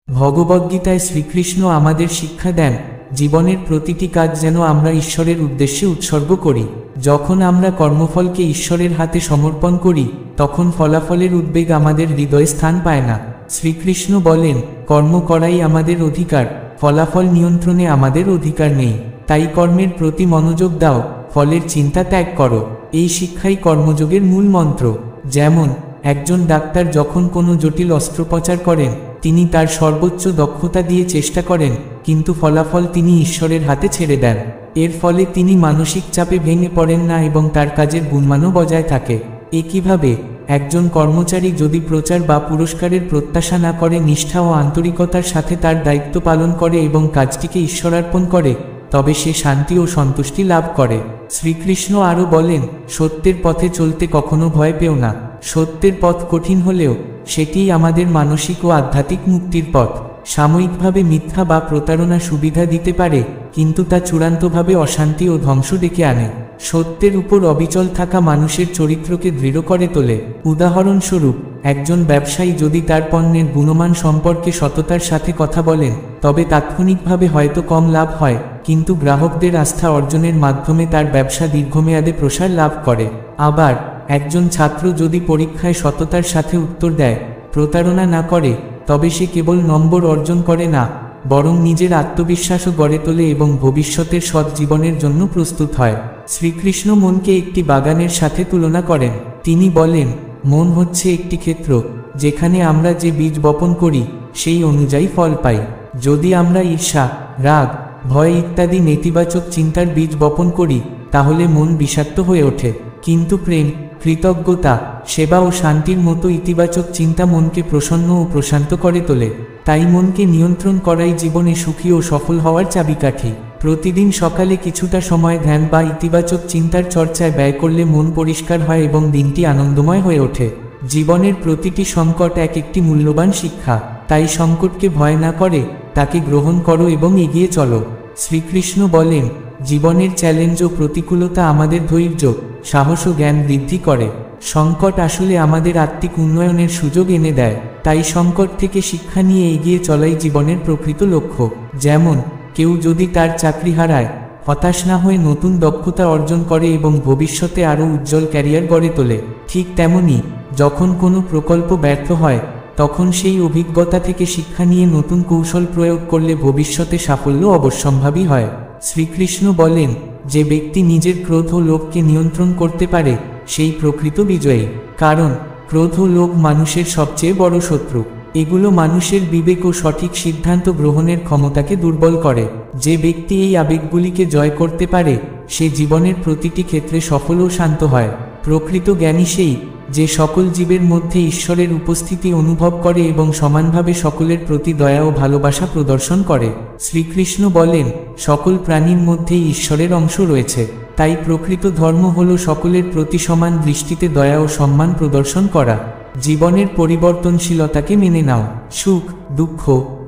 ভগবদ্গীতায় শ্রীকৃষ্ণ আমাদের শিক্ষা দেন, জীবনের প্রতিটি কাজ যেন আমরা ঈশ্বরের উদ্দেশ্যে উৎসর্গ করি। যখন আমরা কর্মফলকে ঈশ্বরের হাতে সমর্পণ করি, তখন ফলাফলের উদ্বেগ আমাদের হৃদয়ে স্থান পায় না। শ্রীকৃষ্ণ বলেন, কর্ম করাই আমাদের অধিকার, ফলাফল নিয়ন্ত্রণে আমাদের অধিকার নেই। তাই কর্মের প্রতি মনোযোগ দাও, ফলের চিন্তা ত্যাগ করো। এই শিক্ষাই কর্মযোগের মূল মন্ত্র। যেমন একজন ডাক্তার যখন কোনো জটিল অস্ত্রোপচার করেন, তিনি তার সর্বোচ্চ দক্ষতা দিয়ে চেষ্টা করেন, কিন্তু ফলাফল তিনি ঈশ্বরের হাতে ছেড়ে দেন। এর ফলে তিনি মানসিক চাপে ভেঙে পড়েন না এবং তার কাজের গুণমানও বজায় থাকে। একইভাবে একজন কর্মচারী যদি প্রচার বা পুরস্কারের প্রত্যাশা না করে, নিষ্ঠা ও আন্তরিকতার সাথে তার দায়িত্ব পালন করে এবং কাজটিকে ঈশ্বরার্পণ করে, তবে সে শান্তি ও সন্তুষ্টি লাভ করে। শ্রীকৃষ্ণ আরও বলেন, সত্যের পথে চলতে কখনো ভয় পেও না। সত্যের পথ কঠিন হলেও সেটিই আমাদের মানসিক ও আধ্যাত্মিক মুক্তির পথ। সাময়িকভাবে মিথ্যা বা প্রতারণা সুবিধা দিতে পারে, কিন্তু তা চূড়ান্তভাবে অশান্তি ও ধ্বংস ডেকে আনে। সত্যের উপর অবিচল থাকা মানুষের চরিত্রকে দৃঢ় করে তোলে। উদাহরণস্বরূপ, একজন ব্যবসায়ী যদি তার পণ্যের গুণমান সম্পর্কে সততার সাথে কথা বলেন, তবে তাৎক্ষণিকভাবে হয়তো কম লাভ হয়, কিন্তু গ্রাহকদের আস্থা অর্জনের মাধ্যমে তার ব্যবসা দীর্ঘমেয়াদে প্রসার লাভ করে। আবার একজন ছাত্র যদি পরীক্ষায় সততার সাথে উত্তর দেয়, প্রতারণা না করে, তবে সে কেবল নম্বর অর্জন করে না, বরং নিজের আত্মবিশ্বাসও গড়ে তোলে এবং ভবিষ্যতের সৎ জীবনের জন্য প্রস্তুত হয়। শ্রীকৃষ্ণ মনকে একটি বাগানের সাথে তুলনা করেন। তিনি বলেন, মন হচ্ছে একটি ক্ষেত্র, যেখানে আমরা যে বীজ বপন করি সেই অনুযায়ী ফল পাই। যদি আমরা ঈর্ষা, রাগ, ভয় ইত্যাদি নেতিবাচক চিন্তার বীজ বপন করি, তাহলে মন বিষাক্ত হয়ে ওঠে। কিন্তু প্রেম, কৃতজ্ঞতা, সেবা ও শান্তির মতো ইতিবাচক চিন্তা মনকে প্রসন্ন ও প্রশান্ত করে তোলে। তাই মনকে নিয়ন্ত্রণ করাই জীবনে সুখী ও সফল হওয়ার চাবিকাঠি। প্রতিদিন সকালে কিছুটা সময় ধ্যান বা ইতিবাচক চিন্তার চর্চায় ব্যয় করলে মন পরিষ্কার হয় এবং দিনটি আনন্দময় হয়ে ওঠে। জীবনের প্রতিটি সংকট একটি মূল্যবান শিক্ষা। তাই সংকটকে ভয় না করে তাকে গ্রহণ করো এবং এগিয়ে চলো। শ্রীকৃষ্ণ বলেন, জীবনের চ্যালেঞ্জ ও প্রতিকূলতা আমাদের ধৈর্য, সাহস ও জ্ঞান বৃদ্ধি করে। সংকট আসলে আমাদের আত্মিক উন্নয়নের সুযোগ এনে দেয়। তাই সংকট থেকে শিক্ষা নিয়ে এগিয়ে চলাই জীবনের প্রকৃত লক্ষ্য। যেমন কেউ যদি তার চাকরি হারায়, হতাশ না হয়ে নতুন দক্ষতা অর্জন করে এবং ভবিষ্যতে আরও উজ্জ্বল ক্যারিয়ার গড়ে তোলে, ঠিক তেমনি যখন কোনো প্রকল্প ব্যর্থ হয়, তখন সেই অভিজ্ঞতা থেকে শিক্ষা নিয়ে নতুন কৌশল প্রয়োগ করলে ভবিষ্যতে সাফল্য অবশ্যম্ভাবী হয়। শ্রীকৃষ্ণ বলেন, যে ব্যক্তি নিজের ক্রোধ ও লোভকে নিয়ন্ত্রণ করতে পারে, সেই প্রকৃত বিজয়ী। কারণ ক্রোধ ও লোভ মানুষের সবচেয়ে বড় শত্রু। এগুলো মানুষের বিবেক ও সঠিক সিদ্ধান্ত গ্রহণের ক্ষমতাকে দুর্বল করে। যে ব্যক্তি এই আবেগগুলিকে জয় করতে পারে, সে জীবনের প্রতিটি ক্ষেত্রে সফল ও শান্ত হয়। প্রকৃত জ্ঞানী সেই, যে সকল জীবের মধ্যে ঈশ্বরের উপস্থিতি অনুভব করে এবং সমানভাবে সকলের প্রতি দয়া ও ভালোবাসা প্রদর্শন করে। শ্রীকৃষ্ণ বলেন, সকল প্রাণীর মধ্যেই ঈশ্বরের অংশ রয়েছে। তাই প্রকৃত ধর্ম হল সকলের প্রতি সমান দৃষ্টিতে দয়া ও সম্মান প্রদর্শন করা। জীবনের পরিবর্তনশীলতাকে মেনে নাও। সুখ, দুঃখ,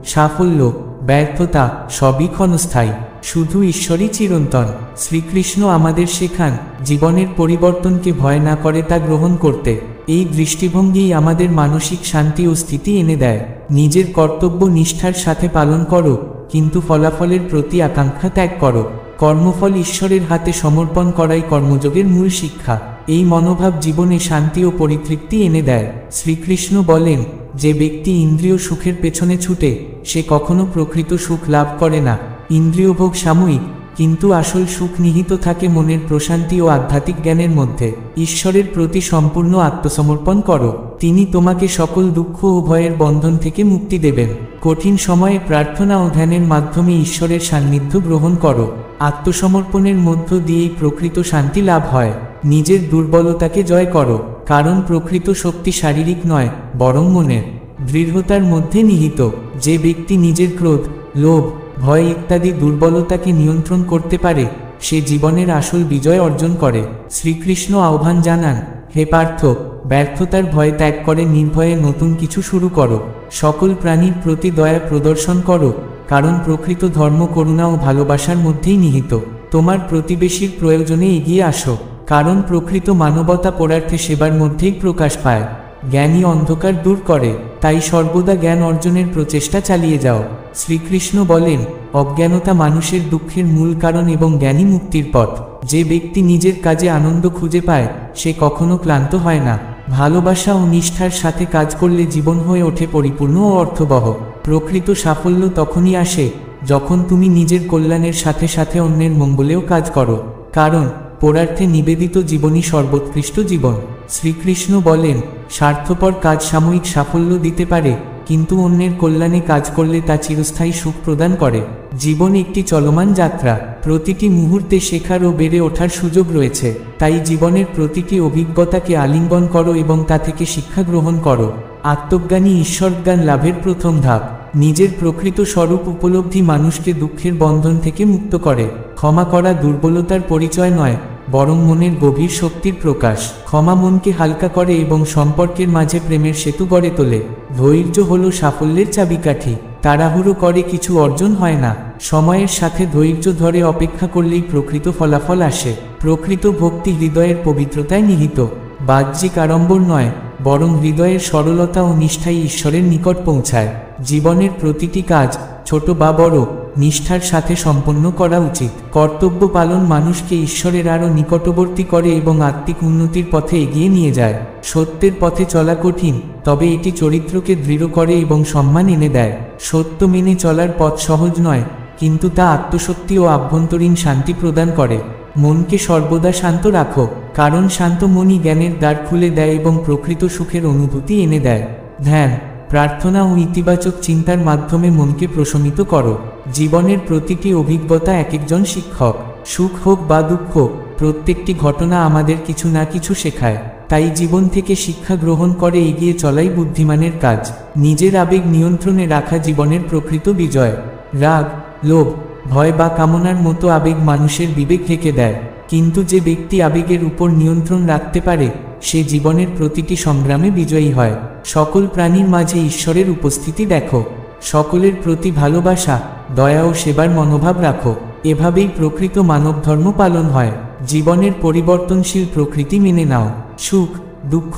সাফল্য, ব্যর্থতা সবই ক্ষণস্থায়ী, শুধু ঈশ্বরই চিরন্তন। শ্রীকৃষ্ণ আমাদের শেখান, জীবনের পরিবর্তনকে ভয় না করে তা গ্রহণ করতে। এই দৃষ্টিভঙ্গিই আমাদের মানসিক শান্তি ও স্থিতি এনে দেয়। নিজের কর্তব্য নিষ্ঠার সাথে পালন করো, কিন্তু ফলাফলের প্রতি আকাঙ্ক্ষা ত্যাগ করো। কর্মফল ঈশ্বরের হাতে সমর্পণ করাই কর্মযোগের মূল শিক্ষা। এই মনোভাব জীবনে শান্তি ও পরিতৃপ্তি এনে দেয়। শ্রীকৃষ্ণ বলেন, যে ব্যক্তি ইন্দ্রিয় সুখের পেছনে ছুটে, সে কখনো প্রকৃত সুখ লাভ করে না। ইন্দ্রিয়ভোগ সাময়িক, কিন্তু আসল সুখ নিহিত থাকে মনের প্রশান্তি ও আধ্যাত্মিক জ্ঞানের মধ্যে। ঈশ্বরের প্রতি সম্পূর্ণ আত্মসমর্পণ করো, তিনি তোমাকে সকল দুঃখ ও ভয়ের বন্ধন থেকে মুক্তি দেবেন। কঠিন সময়ে প্রার্থনা ও ধ্যানের মাধ্যমে ঈশ্বরের সান্নিধ্য গ্রহণ করো। আত্মসমর্পণের মধ্য দিয়েই প্রকৃত শান্তি লাভ হয়। নিজের দুর্বলতাকে জয় করো, কারণ প্রকৃত শক্তি শারীরিক নয়, বরং মনের দৃঢ়তার মধ্যে নিহিত। যে ব্যক্তি নিজের ক্রোধ, লোভ, ভয় ইত্যাদি দুর্বলতাকে নিয়ন্ত্রণ করতে পারে, সে জীবনের আসল বিজয় অর্জন করে। শ্রীকৃষ্ণ আহ্বান জানান, হে পার্থ, ব্যর্থতার ভয় ত্যাগ করে নির্ভয়ে নতুন কিছু শুরু করো। সকল প্রাণীর প্রতি দয়া প্রদর্শন করো, কারণ প্রকৃত ধর্ম করুণা ও ভালোবাসার মধ্যেই নিহিত। তোমার প্রতিবেশীর প্রয়োজনে এগিয়ে আসো, কারণ প্রকৃত মানবতা পরার্থে সেবার মধ্যেই প্রকাশ পায়। জ্ঞানই অন্ধকার দূর করে, তাই সর্বদা জ্ঞান অর্জনের প্রচেষ্টা চালিয়ে যাও। শ্রীকৃষ্ণ বলেন, অজ্ঞানতা মানুষের দুঃখের মূল কারণ এবং জ্ঞানই মুক্তির পথ। যে ব্যক্তি নিজের কাজে আনন্দ খুঁজে পায় সে কখনো ক্লান্ত হয় না। ভালোবাসা ও নিষ্ঠার সাথে কাজ করলে জীবন হয়ে ওঠে পরিপূর্ণ ও অর্থবহ। প্রকৃত সাফল্য তখনই আসে যখন তুমি নিজের কল্যাণের সাথে সাথে অন্যের মঙ্গলেও কাজ করো, কারণ পরার্থে নিবেদিত জীবনই সর্বোৎকৃষ্ট জীবন। শ্রীকৃষ্ণ বলেন, স্বার্থপর কাজ সাময়িক সাফল্য দিতে পারে, কিন্তু অন্যের কল্যাণে কাজ করলে তা চিরস্থায়ী সুখ প্রদান করে। জীবন একটি চলমান যাত্রা, প্রতিটি মুহূর্তে শেখার ও বেড়ে ওঠার সুযোগ রয়েছে। তাই জীবনের প্রতিটি অভিজ্ঞতাকে আলিঙ্গন করো এবং তা থেকে শিক্ষা গ্রহণ করো। আত্মজ্ঞানী ঈশ্বরজ্ঞান লাভের প্রথম ধাপ। নিজের প্রকৃত স্বরূপ উপলব্ধি মানুষকে দুঃখের বন্ধন থেকে মুক্ত করে। ক্ষমা করা দুর্বলতার পরিচয় নয়, বরং মনের গভীর শক্তির প্রকাশ। ক্ষমা মনকে হালকা করে এবং সম্পর্কের মাঝে প্রেমের সেতু গড়ে তোলে। ধৈর্য হলো সাফল্যের চাবিকাঠি। তাড়াহুড়ো করে কিছু অর্জন হয় না, সময়ের সাথে ধৈর্য ধরে অপেক্ষা করলেই প্রকৃত ফলাফল আসে। প্রকৃত ভক্তি হৃদয়ের পবিত্রতায় নিহিত, বাহ্যিক আড়ম্বর নয়, বরং হৃদয়ের সরলতা ও নিষ্ঠাই ঈশ্বরের নিকট পৌঁছায়। জীবনের প্রতিটি কাজ, ছোট বা বড়, নিষ্ঠার সাথে সম্পন্ন করা উচিত। কর্তব্য পালন মানুষকে ঈশ্বরের আরও নিকটবর্তী করে এবং আত্মিক উন্নতির পথে এগিয়ে নিয়ে যায়। সত্যের পথে চলা কঠিন, তবে এটি চরিত্রকে দৃঢ় করে এবং সম্মান এনে দেয়। সত্য মেনে চলার পথ সহজ নয়, কিন্তু তা আত্মশক্তি ও আভ্যন্তরীণ শান্তি প্রদান করে। মনকে সর্বদা শান্ত রাখো, কারণ শান্ত মনই জ্ঞানের দ্বার খুলে দেয় এবং প্রকৃত সুখের অনুভূতি এনে দেয়। ধ্যান, প্রার্থনা ও ইতিবাচক চিন্তার মাধ্যমে মনকে প্রশমিত করো। জীবনের প্রতিটি অভিজ্ঞতা এক একজন শিক্ষক। সুখ হোক বা দুঃখ, প্রত্যেকটি ঘটনা আমাদের কিছু না কিছু শেখায়। তাই জীবন থেকে শিক্ষা গ্রহণ করে এগিয়ে চলাই বুদ্ধিমানের কাজ। নিজের আবেগ নিয়ন্ত্রণে রাখা জীবনের প্রকৃত বিজয়। রাগ, লোভ, ভয় বা কামনার মতো আবেগ মানুষের বিবেক ঢেকে দেয়, কিন্তু যে ব্যক্তি আবেগের উপর নিয়ন্ত্রণ রাখতে পারে সে জীবনের প্রতিটি সংগ্রামে বিজয়ী হয়। সকল প্রাণীর মাঝে ঈশ্বরের উপস্থিতি দেখো। সকলের প্রতি ভালোবাসা, দয়া ও সেবার মনোভাব রাখো। এভাবেই প্রকৃত মানবধর্ম পালন হয়। জীবনের পরিবর্তনশীল প্রকৃতি মেনে নাও। সুখ, দুঃখ,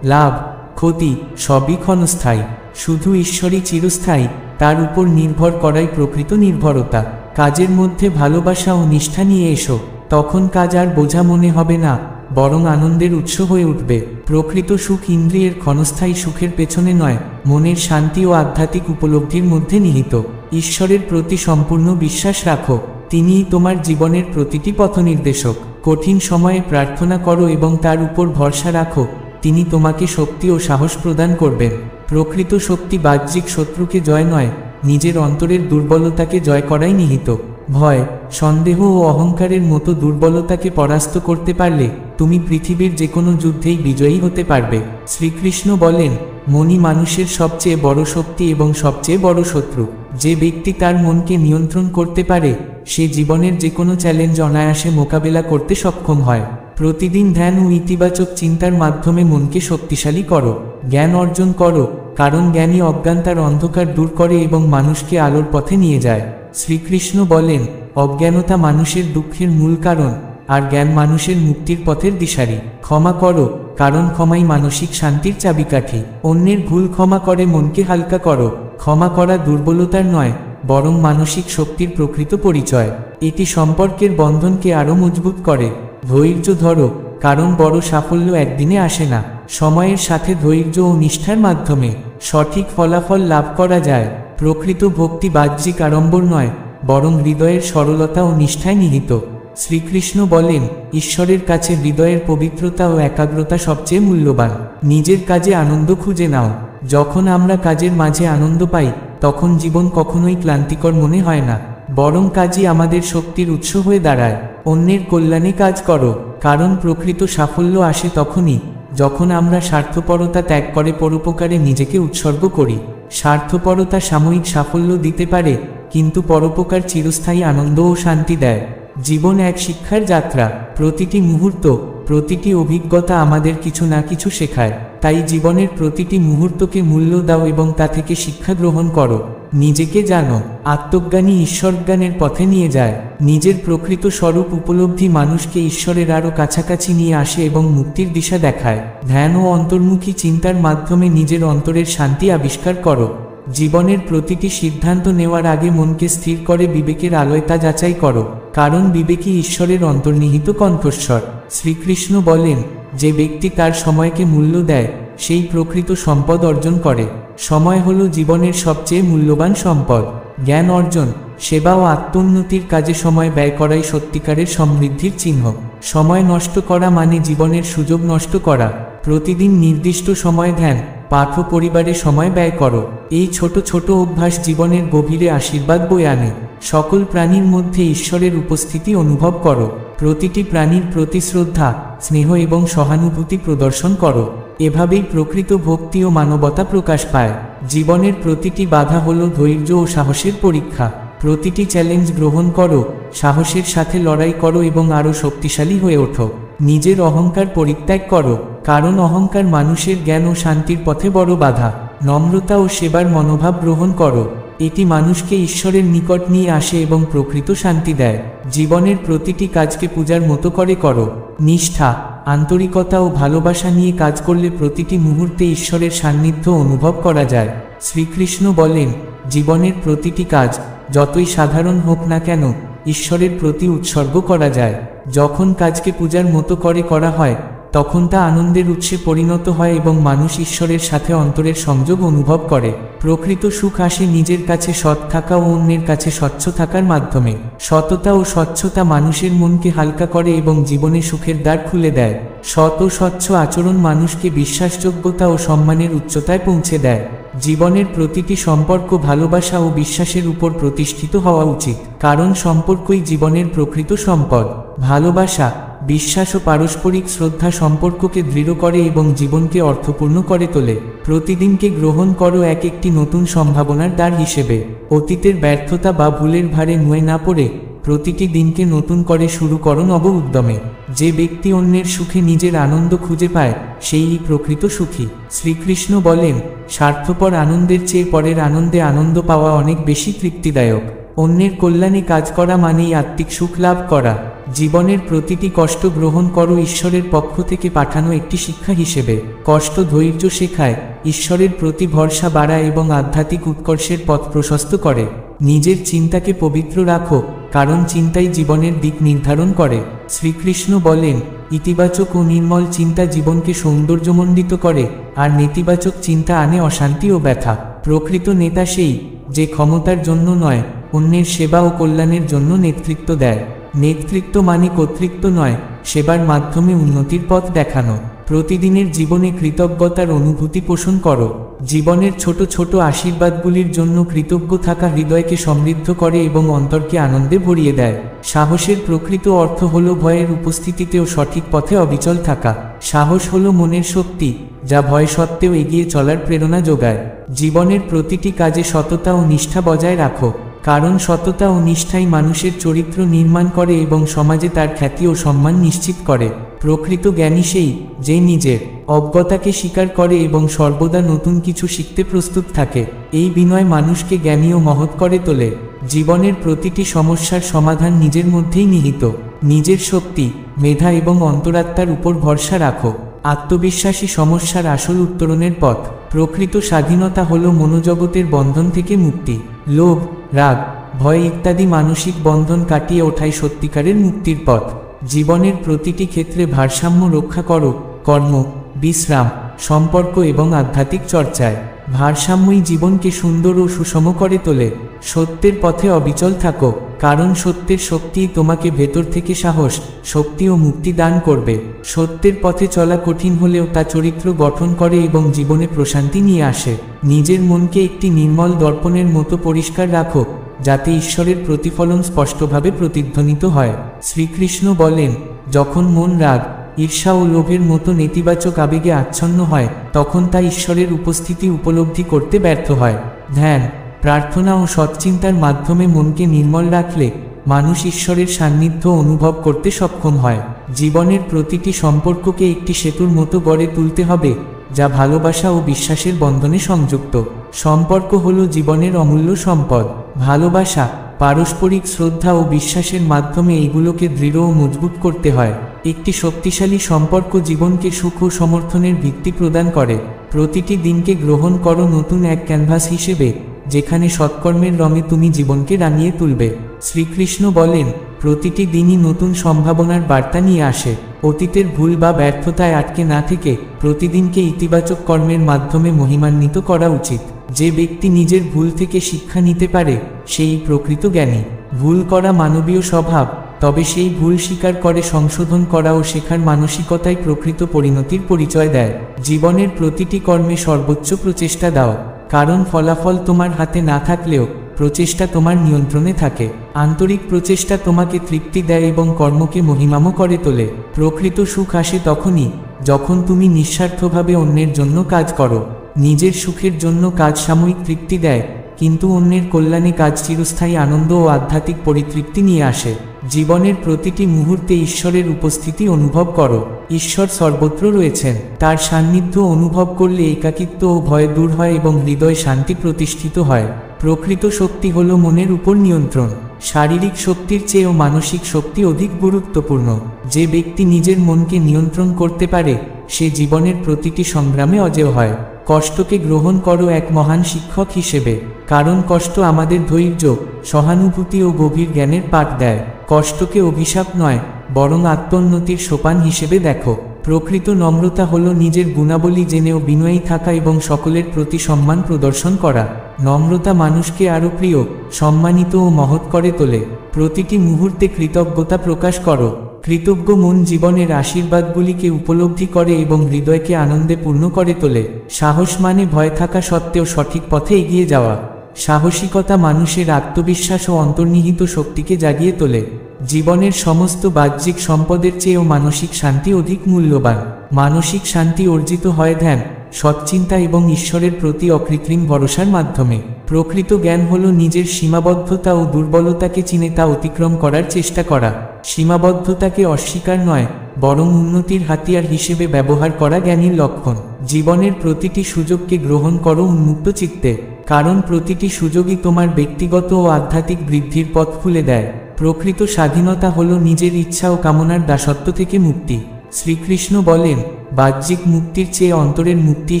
লাভ, ক্ষতি সবই ক্ষণস্থায়ী, শুধু ঈশ্বরই চিরস্থায়ী। তার উপর নির্ভর করাই প্রকৃত নির্ভরতা। কাজের মধ্যে ভালোবাসা ও নিষ্ঠা নিয়ে এসো, তখন কাজ আর বোঝা মনে হবে না, বরং আনন্দের উৎস হয়ে উঠবে। প্রকৃত সুখ ইন্দ্রিয়ের ক্ষণস্থায়ী সুখের পেছনে নয়, মনের শান্তি ও আধ্যাত্মিক উপলব্ধির মধ্যে নিহিত। ঈশ্বরের প্রতি সম্পূর্ণ বিশ্বাস রাখো, তিনিই তোমার জীবনের প্রতিটি পথনির্দেশক। কঠিন সময়ে প্রার্থনা করো এবং তার উপর ভরসা রাখো, তিনি তোমাকে শক্তি ও সাহস প্রদান করবেন। প্রকৃত শক্তি বাহ্যিক শত্রুকে জয় নয়, নিজের অন্তরের দুর্বলতাকে জয় করাই নিহিত। ভয়, সন্দেহ ও অহংকারের মতো দুর্বলতাকে পরাস্ত করতে পারলে তুমি পৃথিবীর যে কোনো যুদ্ধেই বিজয়ী হতে পারবে। শ্রীকৃষ্ণ বলেন, মনই মানুষের সবচেয়ে বড় শক্তি এবং সবচেয়ে বড় শত্রু। যে ব্যক্তি তার মনকে নিয়ন্ত্রণ করতে পারে সে জীবনের যে কোনো চ্যালেঞ্জ অনায়াসে মোকাবেলা করতে সক্ষম হয়। প্রতিদিন ধ্যান ও ইতিবাচক চিন্তার মাধ্যমে মনকে শক্তিশালী করো। জ্ঞান অর্জন করো, কারণ জ্ঞানই অজ্ঞানতার অন্ধকার দূর করে এবং মানুষকে আলোর পথে নিয়ে যায়। শ্রীকৃষ্ণ বলেন, অজ্ঞানতা মানুষের দুঃখের মূল কারণ, আর জ্ঞান মানুষের মুক্তির পথের দিশারি। ক্ষমা করো, কারণ ক্ষমাই মানসিক শান্তির চাবিকাঠি। অন্যের ভুল ক্ষমা করে মনকে হালকা করো। ক্ষমা করা দুর্বলতার নয়, বরং মানসিক শক্তির প্রকৃত পরিচয়। এটি সম্পর্কের বন্ধনকে আরও মজবুত করে। ধৈর্য ধরো, কারণ বড় সাফল্য একদিনে আসে না, সময়ের সাথে ধৈর্য ও নিষ্ঠার মাধ্যমে সঠিক ফলাফল লাভ করা যায়। প্রকৃত ভক্তি বাহ্যিক আড়ম্বর নয়, বরং হৃদয়ের সরলতা ও নিষ্ঠায় নিহিত। শ্রীকৃষ্ণ বলেন, ঈশ্বরের কাছে হৃদয়ের পবিত্রতা ও একাগ্রতা সবচেয়ে মূল্যবান। নিজের কাজে আনন্দ খুঁজে নাও। যখন আমরা কাজের মাঝে আনন্দ পাই তখন জীবন কখনোই ক্লান্তিকর মনে হয় না, বরং কাজই আমাদের শক্তির উৎস হয়ে দাঁড়ায়। অন্যের কল্যাণে কাজ করো, কারণ প্রকৃত সাফল্য আসে তখনই যখন আমরা স্বার্থপরতা ত্যাগ করে পরোপকারে নিজেকে উৎসর্গ করি। স্বার্থপরতা সাময়িক সাফল্য দিতে পারে, কিন্তু পরোপকার চিরস্থায়ী আনন্দ ও শান্তি দেয়। জীবন এক শিক্ষার যাত্রা। প্রতিটি মুহূর্ত, প্রতিটি অভিজ্ঞতা আমাদের কিছু না কিছু শেখায়। তাই জীবনের প্রতিটি মুহূর্তকে মূল্য দাও এবং তা থেকে শিক্ষা গ্রহণ করো। নিজেকে জানো। আত্মজ্ঞানী ঈশ্বরজ্ঞানের পথে নিয়ে যায়। নিজের প্রকৃত স্বরূপ উপলব্ধি মানুষকে ঈশ্বরের আরও কাছাকাছি নিয়ে আসে এবং মুক্তির দিশা দেখায়। ধ্যান ও অন্তর্মুখী চিন্তার মাধ্যমে নিজের অন্তরের শান্তি আবিষ্কার করো। জীবনের প্রতিটি সিদ্ধান্ত নেওয়ার আগে মনকে স্থির করে বিবেকের আলোয় তা যাচাই করো, কারণ বিবেকই ঈশ্বরের অন্তর্নিহিত কণ্ঠস্বর। শ্রীকৃষ্ণ বলেন, যে ব্যক্তি তার সময়কে মূল্য দেয় সেই প্রকৃত সম্পদ অর্জন করে। সময় হলো জীবনের সবচেয়ে মূল্যবান সম্পদ। জ্ঞান অর্জন, সেবা ও আত্মোন্নতির কাজে সময় ব্যয় করাই সত্যিকারের সমৃদ্ধির চিহ্ন। সময় নষ্ট করা মানে জীবনের সুযোগ নষ্ট করা। প্রতিদিন নির্দিষ্ট সময় ধ্যান, পাঠ ও পরিবারে সময় ব্যয় করো। এই ছোট ছোট অভ্যাস জীবনের গভীরে আশীর্বাদ বয়ে আনে। সকল প্রাণীর মধ্যে ঈশ্বরের উপস্থিতি অনুভব করো। প্রতিটি প্রাণীর প্রতি শ্রদ্ধা, স্নেহ এবং সহানুভূতি প্রদর্শন করো। এভাবেই প্রকৃত ভক্তি ও মানবতা প্রকাশ পায়। জীবনের প্রতিটি বাধা হলো ধৈর্য ও সাহসের পরীক্ষা। প্রতিটি চ্যালেঞ্জ গ্রহণ করো, সাহসের সাথে লড়াই করো এবং আরও শক্তিশালী হয়ে ওঠো। নিজের অহংকার পরিত্যাগ করো, কারণ অহংকার মানুষের জ্ঞান ও শান্তির পথে বড় বাধা। নম্রতা ও সেবার মনোভাব গ্রহণ করো, এটি মানুষকে ঈশ্বরের নিকট নিয়ে আসে এবং প্রকৃত শান্তি দেয়। জীবনের প্রতিটি কাজকে পূজার মতো করে করো। নিষ্ঠা, আন্তরিকতা ও ভালোবাসা নিয়ে কাজ করলে প্রতিটি মুহূর্তে ঈশ্বরের সান্নিধ্য অনুভব করা যায়। শ্রীকৃষ্ণ বলেন, জীবনের প্রতিটি কাজ, যতই সাধারণ হোক না কেন, ঈশ্বরের প্রতি উৎসর্গ করা যায়। যখন কাজকে পূজার মতো করে করা হয়, তখন তা আনন্দের উৎসে পরিণত হয় এবং মানুষ ঈশ্বরের সাথে অন্তরের সংযোগ অনুভব করে। প্রকৃত সুখ আসে নিজের কাছে সৎ থাকা ও অন্যের কাছে স্বচ্ছ থাকার মাধ্যমে। সততা ও স্বচ্ছতা মানুষের মনকে হালকা করে এবং জীবনে সুখের দ্বার খুলে দেয়। সৎ ও স্বচ্ছ আচরণ মানুষকে বিশ্বাসযোগ্যতা ও সম্মানের উচ্চতায় পৌঁছে দেয়। জীবনের প্রতিটি সম্পর্ক ভালোবাসা ও বিশ্বাসের উপর প্রতিষ্ঠিত হওয়া উচিত, কারণ সম্পর্কই জীবনের প্রকৃত সম্পদ। ভালোবাসা, বিশ্বাস ও পারস্পরিক শ্রদ্ধা সম্পর্ককে দৃঢ় করে এবং জীবনকে অর্থপূর্ণ করে তোলে। প্রতিদিনকে গ্রহণ করো এক একটি নতুন সম্ভাবনার দ্বার হিসেবে। অতীতের ব্যর্থতা বা ভুলের ভারে নুয়ে না পড়ে প্রতিটি দিনকে নতুন করে শুরু করো নব উদ্যমে। যে ব্যক্তি অন্যের সুখে নিজের আনন্দ খুঁজে পায়, সেই প্রকৃত সুখী। শ্রীকৃষ্ণ বলেন, স্বার্থপর আনন্দের চেয়ে পরের আনন্দে আনন্দ পাওয়া অনেক বেশি তৃপ্তিদায়ক। অন্যের কল্যাণে কাজ করা মানেই আত্মিক সুখ লাভ করা। জীবনের প্রতিটি কষ্ট গ্রহণ করো ঈশ্বরের পক্ষ থেকে পাঠানো একটি শিক্ষা হিসেবে। কষ্ট ধৈর্য শেখায়, ঈশ্বরের প্রতি ভরসা বাড়ায় এবং আধ্যাত্মিক উৎকর্ষের পথ প্রশস্ত করে। নিজের চিন্তাকে পবিত্র রাখো, কারণ চিন্তাই জীবনের দিক নির্ধারণ করে। শ্রীকৃষ্ণ বলেন, ইতিবাচক ও নির্মল চিন্তা জীবনকে সৌন্দর্যমণ্ডিত করে, আর নেতিবাচক চিন্তা আনে অশান্তি ও ব্যথা। প্রকৃত নেতা সেই, যে ক্ষমতার জন্য নয়, অন্যের সেবা ও কল্যাণের জন্য নেতৃত্ব দেয়। নেতৃত্ব মানে কর্তৃত্ব নয়, সেবার মাধ্যমে উন্নতির পথ দেখানো। প্রতিদিনের জীবনে কৃতজ্ঞতার অনুভূতি পোষণ করো। জীবনের ছোট ছোট আশীর্বাদগুলির জন্য কৃতজ্ঞ থাকা হৃদয়কে সমৃদ্ধ করে এবং অন্তরকে আনন্দে ভরিয়ে দেয়। সাহসের প্রকৃত অর্থ হল ভয়ের উপস্থিতিতেও সঠিক পথে অবিচল থাকা। সাহস হল মনের শক্তি, যা ভয় সত্ত্বেও এগিয়ে চলার প্রেরণা যোগায়। জীবনের প্রতিটি কাজে সততা ও নিষ্ঠা বজায় রাখো, কারণ সততা ও নিষ্ঠাই মানুষের চরিত্র নির্মাণ করে এবং সমাজে তার খ্যাতি ও সম্মান নিশ্চিত করে। প্রকৃত জ্ঞানী সেই, যে নিজের অজ্ঞতাকে স্বীকার করে এবং সর্বদা নতুন কিছু শিখতে প্রস্তুত থাকে। এই বিনয় মানুষকে জ্ঞানী ও মহৎ করে তোলে। জীবনের প্রতিটি সমস্যার সমাধান নিজের মধ্যেই নিহিত। নিজের শক্তি, মেধা এবং অন্তরাত্মার উপর ভরসা রাখো। আত্মবিশ্বাসী সমস্যার আসল উত্তরণের পথ। প্রকৃত স্বাধীনতা হল মনোজগতের বন্ধন থেকে মুক্তি। লোভ, রাগ, ভয় ইত্যাদি মানসিক বন্ধন কাটিয়ে ওঠাই সত্যিকারের মুক্তির পথ। জীবনের প্রতিটি ক্ষেত্রে ভারসাম্য রক্ষা করো, কর্ম, বিশ্রাম, সম্পর্ক এবং আধ্যাত্মিক চর্চায়। ভারসাম্যই জীবনকে সুন্দর ও সুষম করে তোলে। সত্যের পথে অবিচল থাকো, কারণ সত্যের শক্তিই তোমাকে ভেতর থেকে সাহস, শক্তি ও মুক্তি দান করবে। সত্যের পথে চলা কঠিন হলেও তা চরিত্র গঠন করে এবং জীবনে প্রশান্তি নিয়ে আসে। নিজের মনকে একটি নির্মল দর্পণের মতো পরিষ্কার রাখো, যাতে ঈশ্বরের প্রতিফলন স্পষ্টভাবে প্রতিধ্বনিত হয়। শ্রীকৃষ্ণ বলেন, যখন মন রাগ, ঈর্ষা ও লোভের মতো নেতিবাচক আবেগে আচ্ছন্ন হয়, তখন তা ঈশ্বরের উপস্থিতি উপলব্ধি করতে ব্যর্থ হয়। ধ্যান, প্রার্থনা ও সৎচিন্তার মাধ্যমে মনকে নির্মল রাখলে মানুষ ঈশ্বরের সান্নিধ্য অনুভব করতে সক্ষম হয়। জীবনের প্রতিটি সম্পর্ককে একটি সেতুর মতো গড়ে তুলতে হবে, যা ভালোবাসা ও বিশ্বাসের বন্ধনে সংযুক্ত। সম্পর্ক হলো জীবনের অমূল্য সম্পদ। ভালোবাসা, পারস্পরিক শ্রদ্ধা ও বিশ্বাসের মাধ্যমে এইগুলোকে দৃঢ় ও মজবুত করতে হয়। একটি শক্তিশালী সম্পর্ক জীবনকে সুখ ও সমর্থনের ভিত্তি প্রদান করে। প্রতিটি দিনকে গ্রহণ করো নতুন এক ক্যানভাস হিসেবে, যেখানে সৎকর্মের রঙে তুমি জীবনকে রাঙিয়ে তুলবে। শ্রীকৃষ্ণ বলেন, প্রতিটি দিনই নতুন সম্ভাবনার বার্তা নিয়ে আসে। অতীতের ভুল বা ব্যর্থতায় আটকে না থেকে প্রতিদিনকে ইতিবাচক কর্মের মাধ্যমে মহিমান্বিত করা উচিত। যে ব্যক্তি নিজের ভুল থেকে শিক্ষা নিতে পারে, সেই প্রকৃত জ্ঞানী। ভুল করা মানবীয় স্বভাব, তবে সেই ভুল স্বীকার করে সংশোধন করা ও শেখার মানসিকতাই প্রকৃত পরিণতির পরিচয় দেয়। জীবনের প্রতিটি কর্মে সর্বোচ্চ প্রচেষ্টা দাও, কারণ ফলাফল তোমার হাতে না থাকলেও প্রচেষ্টা তোমার নিয়ন্ত্রণে থাকে। আন্তরিক প্রচেষ্টা তোমাকে তৃপ্তি দেয় এবং কর্মকে মহিমাময় করে তোলে। প্রকৃত সুখ আসে তখনই যখন তুমি নিঃস্বার্থভাবে অন্যের জন্য কাজ করো। নিজের সুখের জন্য কাজ সাময়িক তৃপ্তি দেয়, কিন্তু অন্যের কল্যাণে কাজ চিরস্থায়ী আনন্দ ও আধ্যাত্মিক পরিতৃপ্তি নিয়ে আসে। জীবনের প্রতিটি মুহূর্তে ঈশ্বরের উপস্থিতি অনুভব করো। ঈশ্বর সর্বত্র রয়েছেন। তার সান্নিধ্য অনুভব করলে একাকিত্ব ও ভয় দূর হয় এবং হৃদয় শান্তি প্রতিষ্ঠিত হয়। প্রকৃত শক্তি হলো মনের উপর নিয়ন্ত্রণ। শারীরিক শক্তির চেয়েও মানসিক শক্তি অধিক গুরুত্বপূর্ণ। যে ব্যক্তি নিজের মনকে নিয়ন্ত্রণ করতে পারে, সে জীবনের প্রতিটি সংগ্রামে অজেয় হয়। কষ্টকে গ্রহণ করো এক মহান শিক্ষক হিসেবে, কারণ কষ্ট আমাদের ধৈর্য, সহানুভূতি ও গভীর জ্ঞানের পাঠ দেয়। কষ্টকে অভিশাপ নয়, বরং আত্মোন্নতির সোপান হিসেবে দেখো। প্রকৃত নম্রতা হলো নিজের গুণাবলী জেনেও বিনয়ী থাকা এবং সকলের প্রতি সম্মান প্রদর্শন করা। নম্রতা মানুষকে আরও প্রিয়, সম্মানিত ও মহৎ করে তোলে। প্রতিটি মুহূর্তে কৃতজ্ঞতা প্রকাশ করো। কৃতজ্ঞ মন জীবনের আশীর্বাদগুলিকে উপলব্ধি করে এবং হৃদয়কে আনন্দে পূর্ণ করে তোলে। সাহস মানে ভয় থাকা সত্ত্বেও সঠিক পথে এগিয়ে যাওয়া। সাহসিকতা মানুষের আত্মবিশ্বাস ও অন্তর্নিহিত শক্তিকে জাগিয়ে তোলে। জীবনের সমস্ত বাহ্যিক সম্পদের চেয়েও মানসিক শান্তি অধিক মূল্যবান। মানসিক শান্তি অর্জিত হয় ধ্যান, সৎচিন্তা এবং ঈশ্বরের প্রতি অকৃত্রিম ভরসার মাধ্যমে। প্রকৃত জ্ঞান হল নিজের সীমাবদ্ধতা ও দুর্বলতাকে চিনে তা অতিক্রম করার চেষ্টা করা। সীমাবদ্ধতাকে অস্বীকার নয়, বরং উন্নতির হাতিয়ার হিসেবে ব্যবহার করা জ্ঞানীর লক্ষণ। জীবনের প্রতিটি সুযোগকে গ্রহণ করো উন্মুক্ত চিত্তে, কারণ প্রতিটি সুযোগই তোমার ব্যক্তিগত ও আধ্যাত্মিক বৃদ্ধির পথ খুলে দেয়। প্রকৃত স্বাধীনতা হল নিজের ইচ্ছা ও কামনার দাসত্ব থেকে মুক্তি। শ্রীকৃষ্ণ বলেন, বাহ্যিক মুক্তির চেয়ে অন্তরের মুক্তি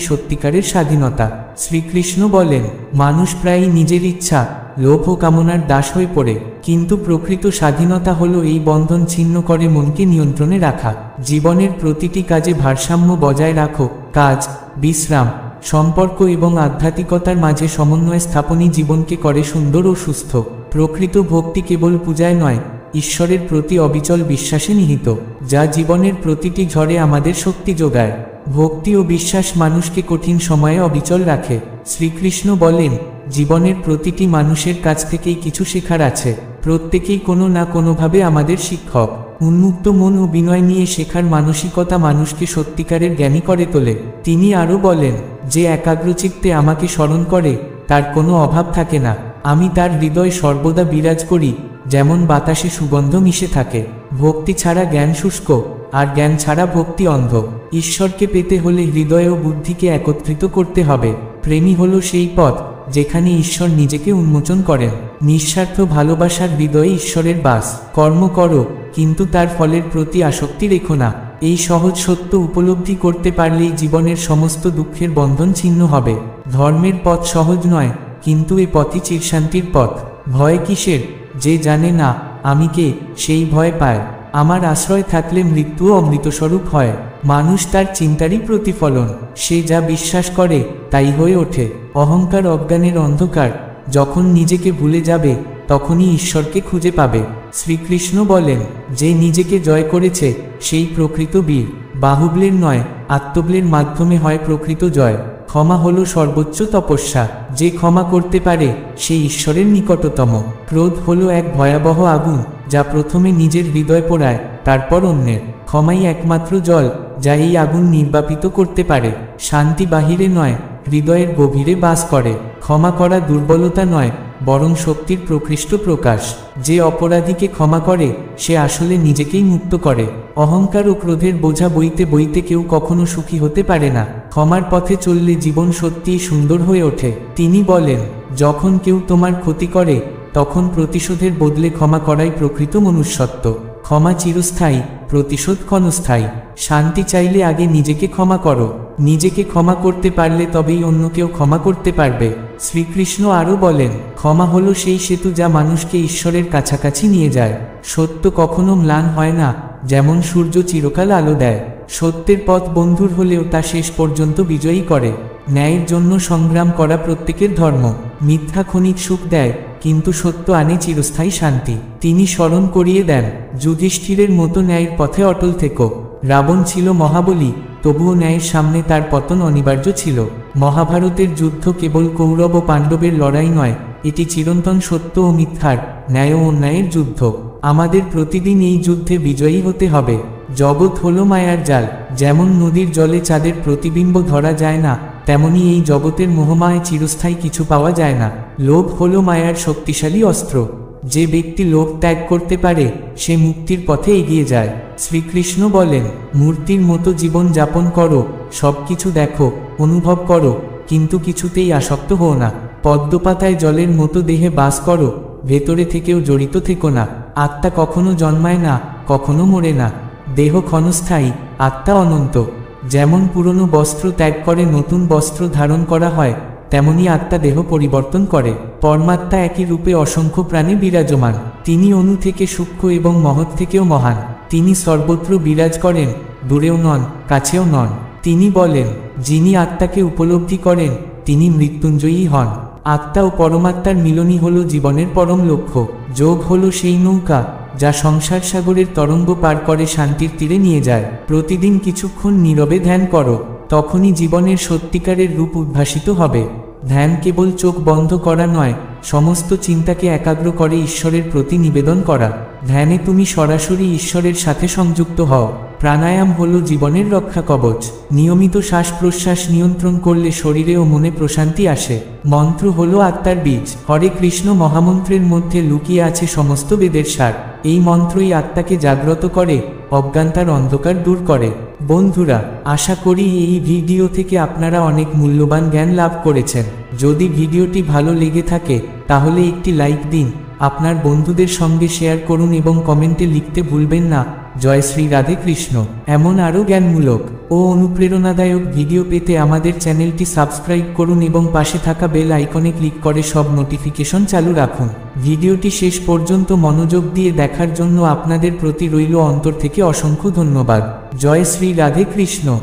সত্যিকারের স্বাধীনতা। শ্রীকৃষ্ণ বলেন, মানুষ প্রায়ই নিজের ইচ্ছা, লোভ ও কামনার দাস হয়ে পড়ে, কিন্তু প্রকৃত স্বাধীনতা হলো এই বন্ধন ছিন্ন করে মনকে নিয়ন্ত্রণে রাখা। জীবনের প্রতিটি কাজে ভারসাম্য বজায় রাখো। কাজ, বিশ্রাম, সম্পর্ক এবং আধ্যাত্মিকতার মাঝে সমন্বয় স্থাপনই জীবনকে করে সুন্দর ও সুস্থ। প্রকৃত ভক্তি কেবল পূজায় নয়, ঈশ্বরের প্রতি অবিচল বিশ্বাসে নিহিত, যা জীবনের প্রতিটি ঝড়ে আমাদের শক্তি যোগায়। ভক্তি ও বিশ্বাস মানুষকে কঠিন সময়ে অবিচল রাখে। শ্রীকৃষ্ণ বলেন, জীবনের প্রতিটি মানুষের কাছ থেকেই কিছু শেখার আছে। প্রত্যেকেই কোনো না কোনোভাবে আমাদের শিক্ষক। উন্মুক্ত মন ও বিনয় নিয়ে শেখার মানসিকতা মানুষকে সত্যিকারের জ্ঞানী করে তোলে। তিনি আরও বলেন, যে একাগ্রচিত্তে আমাকে স্মরণ করে, তার কোনো অভাব থাকে না। আমি তার হৃদয় সর্বদা বিরাজ করি, যেমন বাতাসে সুগন্ধ মিশে থাকে। ভক্তি ছাড়া জ্ঞান শুষ্ক, আর জ্ঞান ছাড়া ভক্তি অন্ধ। ঈশ্বরকে পেতে হলে হৃদয় ও বুদ্ধিকে একত্রিত করতে হবে। প্রেমই হলো সেই পথ যেখানে ঈশ্বর নিজেকে উন্মোচন করেন। নিঃস্বার্থ ভালোবাসার হৃদয়ে ঈশ্বরের বাস। কর্ম করো, কিন্তু তার ফলের প্রতি আসক্তি রেখো না। এই সহজ সত্য উপলব্ধি করতে পারলেই জীবনের সমস্ত দুঃখের বন্ধন ছিন্ন হবে। ধর্মের পথ সহজ নয়, কিন্তু এ পথই চিরশান্তির পথ। ভয় কিসের? যে জানে না আমি কে, সেই ভয় পায়। আমার আশ্রয় থাকলে মৃত্যুও অমৃতস্বরূপ হয়। মানুষ তার চিন্তারই প্রতিফলন। সে যা বিশ্বাস করে তাই হয়ে ওঠে। অহংকার অজ্ঞানের অন্ধকার। যখন নিজেকে ভুলে যাবে, তখনই ঈশ্বরকে খুঁজে পাবে। শ্রীকৃষ্ণ বলেন, যে নিজেকে জয় করেছে সেই প্রকৃত বীর। বাহুবলের নয়, আত্মবলের মাধ্যমে হয় প্রকৃত জয়। ক্ষমা হলো সর্বোচ্চ তপস্যা। যে ক্ষমা করতে পারে সে ঈশ্বরের নিকটতম। ক্রোধ হলো এক ভয়াবহ আগুন, যা প্রথমে নিজের হৃদয় পোড়ায়, তারপর অন্যের। ক্ষমাই একমাত্র জল যা এই আগুন নির্বাপিত করতে পারে। শান্তি বাহিরে নয়, হৃদয়ের গভীরে বাস করে। ক্ষমা করা দুর্বলতা নয়, বরং শক্তির প্রকৃষ্ট প্রকাশ। যে অপরাধীকে ক্ষমা করে সে আসলে নিজেকেই মুক্ত করে। অহংকার ও ক্রোধের বোঝা বইতে বইতে কেউ কখনো সুখী হতে পারে না। ক্ষমার পথে চললে জীবন সত্যিই সুন্দর হয়ে ওঠে। তিনি বলেন, যখন কেউ তোমার ক্ষতি করে তখন প্রতিশোধের বদলে ক্ষমা করাই প্রকৃত মনুষ্যত্ব। ক্ষমা চিরস্থায়ী, প্রতিশোধ ক্ষণস্থায়ী। শান্তি চাইলে আগে নিজেকে ক্ষমা করো। নিজেকে ক্ষমা করতে পারলে তবেই অন্যকেও ক্ষমা করতে পারবে। শ্রীকৃষ্ণ আরও বলেন, ক্ষমা হলো সেই সেতু যা মানুষকে ঈশ্বরের কাছাকাছি নিয়ে যায়। সত্য কখনো ম্লান হয় না, যেমন সূর্য চিরকাল আলো দেয়। সত্যের পথ বন্ধুর হলেও তা শেষ পর্যন্ত বিজয়ী করে। ন্যায়ের জন্য সংগ্রাম করা প্রত্যেকের ধর্ম। মিথ্যা ক্ষণিক সুখ দেয়, কিন্তু সত্য আনে চিরস্থায়ী শান্তি। তিনি স্মরণ করিয়ে দেন, যুধিষ্ঠিরের মতো ন্যায়ের পথে অটল থেকো। রাবণ ছিল মহাবলী, তবুও ন্যায়ের সামনে তার পতন অনিবার্য ছিল। মহাভারতের যুদ্ধ কেবল কৌরব ও পাণ্ডবের লড়াই নয়, এটি চিরন্তন সত্য ও মিথ্যার, ন্যায় ও অন্যায়ের যুদ্ধ। আমাদের প্রতিদিন এই যুদ্ধে বিজয়ী হতে হবে। জগৎ হলো মায়ার জাল। যেমন নদীর জলে চাঁদের প্রতিবিম্ব ধরা যায় না, তেমনি এই জগতের মোহমায় চিরস্থায়ী কিছু পাওয়া যায় না। লোভ হলো মায়ার শক্তিশালী অস্ত্র। যে ব্যক্তি লোভ ত্যাগ করতে পারে সে মুক্তির পথে এগিয়ে যায়। শ্রীকৃষ্ণ বলেন, মূর্তির মতো জীবন যাপন করো, সবকিছু দেখো, অনুভব করো, কিন্তু কিছুতেই আসক্ত হও না। পদ্মপাতায় জলের মতো দেহে বাস করো, ভেতরে থেকেও জড়িত থেকো না। আত্মা কখনো জন্মায় না, কখনো মরে না। দেহ ক্ষণস্থায়ী, আত্মা অনন্ত। যেমন পুরনো বস্ত্র ত্যাগ করে নতুন বস্ত্র ধারণ করা হয়, তেমনি আত্মা দেহ পরিবর্তন করে। পরমাত্মা একই রূপে অসংখ্য প্রাণে বিরাজমান। তিনি অণু থেকে সূক্ষ্ম এবং মহৎ থেকেও মহান। তিনি সর্বত্র বিরাজ করেন, দূরেও নন, কাছেও নন। তিনি বলেন, যিনি আত্মাকে উপলব্ধি করেন তিনি মৃত্যুঞ্জয়ী হন। আত্মা ও পরমাত্মার মিলনই হল জীবনের পরম লক্ষ্য। যোগ হল সেই নৌকা যা সংসার সাগরের তরঙ্গ পার করে শান্তির তীরে নিয়ে যায়। প্রতিদিন কিছুক্ষণ নীরবে ধ্যান করো, তখনই জীবনের সত্যিকারের রূপ উদ্ভাসিত হবে। ধ্যান কেবল চোখ বন্ধ করা নয়, সমস্ত চিন্তাকে একাগ্র করে ঈশ্বরের প্রতি নিবেদন করা। ধ্যানে তুমি সরাসরি ঈশ্বরের সাথে সংযুক্ত হও। প্রাণায়াম হলো জীবনের রক্ষা কবচ। নিয়মিত শ্বাস প্রশ্বাস নিয়ন্ত্রণ করলে শরীরে ও মনে প্রশান্তি আসে। মন্ত্র হলো আত্মার বীজ। হরে কৃষ্ণ মহামন্ত্রের মধ্যে লুকিয়ে আছে সমস্ত বেদের সার। এই মন্ত্রই আত্মাকে জাগ্রত করে, অজ্ঞানতার অন্ধকার দূর করে। বন্ধুরা, আশা করি এই ভিডিও থেকে আপনারা অনেক মূল্যবান জ্ঞান লাভ করেছেন। যদি ভিডিওটি ভালো লেগে থাকে তাহলে একটি লাইক দিন, আপনার বন্ধুদের সঙ্গে শেয়ার করুন এবং কমেন্টে লিখতে ভুলবেন না জয় শ্রী রাধে কৃষ্ণ। এমন আরও জ্ঞানমূলক ও অনুপ্রেরণাদায়ক ভিডিও পেতে আমাদের চ্যানেলটি সাবস্ক্রাইব করুন এবং পাশে থাকা বেল আইকনে ক্লিক করে সব নোটিফিকেশন চালু রাখুন। ভিডিওটি শেষ পর্যন্ত মনোযোগ দিয়ে দেখার জন্য আপনাদের প্রতি রইল অন্তর থেকে অসংখ্য ধন্যবাদ। জয় শ্রী রাধে কৃষ্ণ।